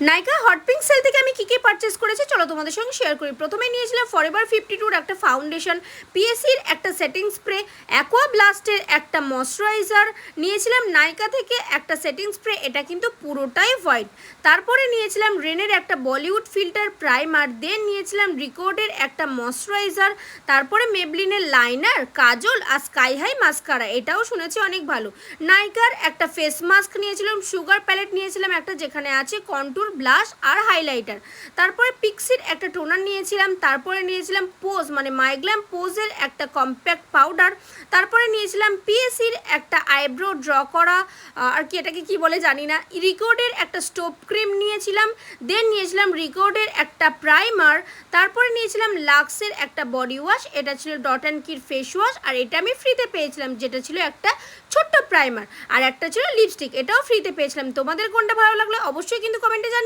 নাইকা hot pink sell থেকে আমি কী purchase করেছি চলো তোমাদের সঙ্গে শেয়ার করি। প্রথমে নিয়েছিলাম ফরএভার 52 একটা ফাউন্ডেশন, পিএসির একটা সেটিং স্প্রে, অ্যাকোয়া ব্লাস্টের একটা ময়শ্চারাইজার, নিয়েছিলাম নাইকা থেকে একটা সেটিং স্প্রে, এটা কিন্তু পুরোটাই হোয়াইট। তারপরে নিয়েছিলাম রেনের একটা বলিউড ফিল্টার প্রাইমার, দেন নিয়েছিলাম রিকর্ডের একটা ময়শ্চারাইজার, তারপরে মেবলিনের লাইনার, কাজল আর স্কাই হাই মাস্কারা, এটাও শুনেছি অনেক ভালো। নাইকার একটা ফেস মাস্ক নিয়েছিলাম, সুগার প্যালেট নিয়েছিলাম একটা যেখানে আছে কন্টুর, ব্লাশ আর হাইলাইটার, তারপরে পিক্সির একটা টোনার নিয়েছিলাম, তারপরে নিয়েছিলাম পোজ মানে মাইগ্ল্যাম পোজের একটা কম্প্যাক্ট পাউডার, তারপরে নিয়েছিলাম পিএসির একটা আইব্রো ড্র করা আর কি এটাকে কি বলে জানি না, রিকর্ডের একটা স্টোভ ক্রিম নিয়েছিলাম, দেন নিয়েছিলাম রিকর্ডের একটা প্রাইমার, তারপরে নিয়েছিলাম লাক্সের একটা বডি ওয়াশ, এটা ছিল ডট অ্যান্ড কির ফেস ওয়াশ আর এটা আমি ফ্রিতে পেয়েছিলাম, যেটা ছিল একটা ছোট্ট প্রাইমার, আর একটা ছিল লিপস্টিক, এটাও ফ্রিতে পেয়েছিলাম। তোমাদের কোনটা ভালো লাগলো অবশ্যই কিন্তু কমেন্টে জানিও।